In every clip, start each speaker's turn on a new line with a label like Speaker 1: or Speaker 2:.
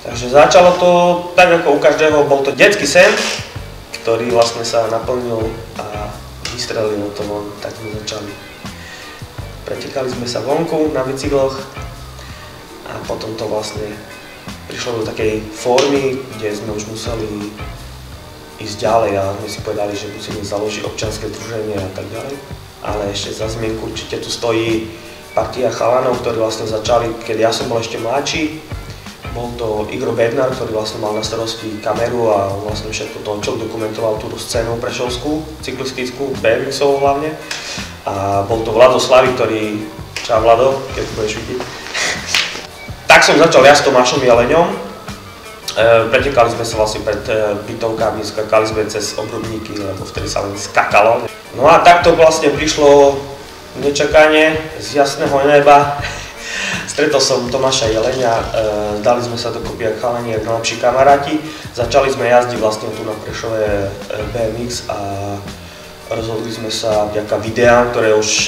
Speaker 1: Takže začalo to tak ako u každého, bol to detský sen, ktorý vlastne sa naplnil a vystrelilo to von, tak sme začali. Pretekali sme sa vonku na bicykloch a potom to vlastne prišlo do takej formy, kde sme už museli ísť ďalej a sme si povedali, že musíme založiť občianske združenie a tak ďalej. Ale ešte za zmienku určite tu stojí partia chalanov, ktorí vlastne začali, keď ja som bol ešte mladší. Bol to Igor Bednar, ktorý vlastne mal na starosti kameru a vlastne všetko točil, dokumentoval túto scénu prešovskú, cyklistickú, BMX-ovú hlavne. A bol to Vlado Slavy, ktorý, čau Vlado, keď budeš vidieť. Tak som začal ja s Tomášom Jeleňom. Pretekali sme sa vlastne pred bytovkami, skakali sme cez obrubníky, lebo vtedy sa len skakalo. No a takto vlastne prišlo nečakanie z jasného neba. Stretol som Tomáša Jeleňa, dali sme sa dokopy ako chalani, ako najlepší kamaráti. Začali sme jazdiť vlastne tu na Prešove BMX a rozhodli sme sa vďaka videám, ktoré už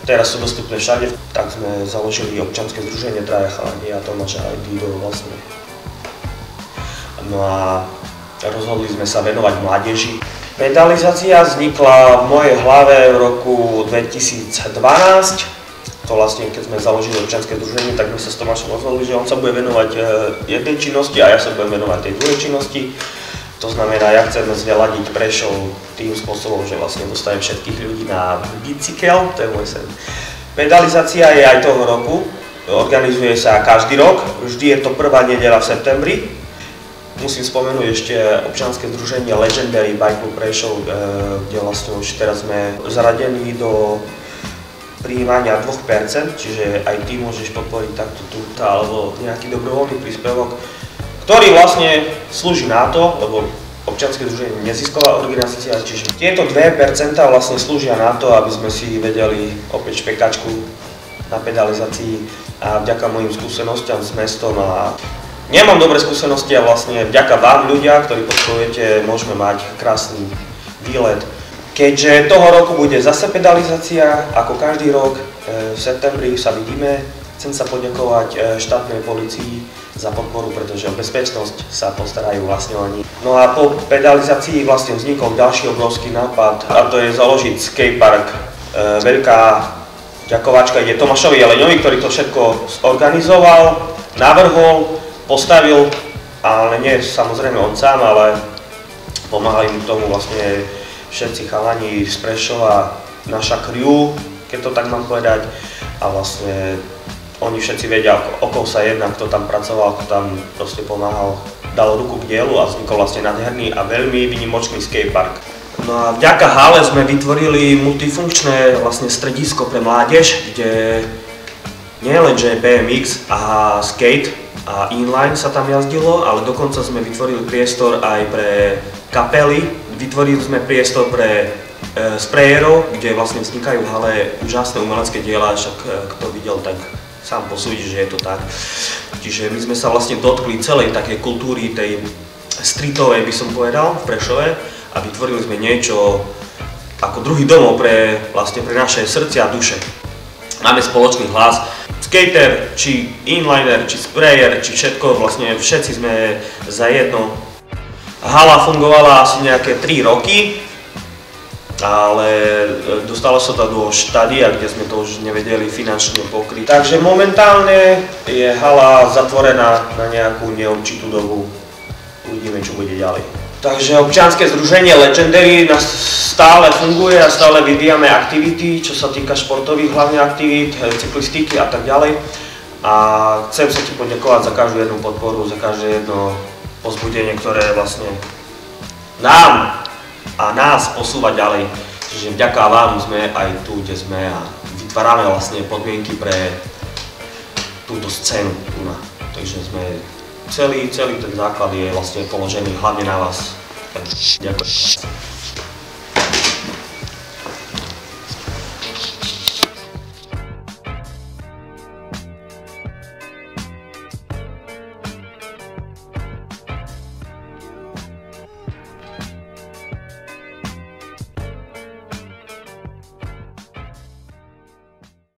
Speaker 1: teraz sú dostupné všade. Tak sme založili občianske združenie Traja chalani a Tomáša aj Dido vlastne. No a rozhodli sme sa venovať mládeži. Pedalizácia vznikla v mojej hlave v roku 2012. To vlastne, keď sme založili občianske združenie, tak sme sa s Tomášom rozhodli, že on sa bude venovať jednej činnosti a ja sa budem venovať tej druhej činnosti. To znamená, ja chcem zveladiť Prešov tým spôsobom, že vlastne dostanem všetkých ľudí na bicykel, to je môj sen. Pedalizácia je aj toho roku, organizuje sa každý rok, vždy je to prvá nedeľa v septembri. Musím spomenúť ešte občianske združenie Legendary Bike Club Prešov, kde vlastne už teraz sme zaradení do prijímania 2%, čiže aj ty môžeš podporiť takto túto alebo nejaký dobrovoľný príspevok, ktorý vlastne slúži na to, lebo občianske združenie je nezisková organizácia, čiže tieto 2% vlastne slúžia na to, aby sme si vedeli opäť špekačku na pedalizácii a vďaka mojim skúsenostiam s mestom a nemám dobré skúsenosti a vlastne vďaka vám ľudia, ktorí podporujete, môžeme mať krásny výlet. Keďže toho roku bude zase pedalizácia, ako každý rok v septembri sa vidíme, chcem sa poďakovať štátnej polícii za podporu, pretože o bezpečnosť sa postarajú vlastne oni. No a po pedalizácii vlastne vznikol ďalší obrovský nápad a to je založiť skatepark. Veľká ďakovačka ide Tomášovi Jeleňovi, ktorý to všetko zorganizoval, navrhol, postavil, ale nie samozrejme on sám, ale pomáhali mu k tomu vlastne všetci chalani z Prešova, naša crew, keď to tak mám povedať. A vlastne oni všetci vedia, o koho sa jedná, kto tam pracoval, kto tam proste pomáhal, dal ruku k dielu a vznikol vlastne nádherný a veľmi výnimočný skatepark. No a vďaka hale sme vytvorili multifunkčné vlastne stredisko pre mládež, kde nie len že BMX a skate a inline sa tam jazdilo, ale dokonca sme vytvorili priestor aj pre kapely. Vytvorili sme priestor pre sprayerov, kde vlastne vznikajú v hale úžasné umelecké diela, však kto videl, tak sám posúdi, že je to tak. Čiže my sme sa vlastne dotkli celej takej kultúry, tej streetovej by som povedal, v Prešove a vytvorili sme niečo ako druhý domov pre naše srdcia a duše. Máme spoločný hlas. Skater, či inliner, či sprayer, či všetko, vlastne všetci sme za jedno. Hala fungovala asi nejaké 3 roky, ale dostalo sa to do štádia, kde sme to už nevedeli finančne pokryť. Takže momentálne je hala zatvorená na nejakú neurčitú dobu. Uvidíme, čo bude ďalej. Takže občianske združenie Legendary stále funguje a stále vyvíjame aktivity, čo sa týka športových hlavne aktivít, cyklistiky a tak ďalej. A chcem sa ti poďakovať za každú jednu podporu, za každé jedno pozbudenie, ktoré vlastne nám a nás posúva ďalej. Čiže vďaka vám sme aj tu, kde sme a vytvárame vlastne podmienky pre túto scénu. Takže sme celý ten základ je vlastne položený hlavne na vás. Ďakujem.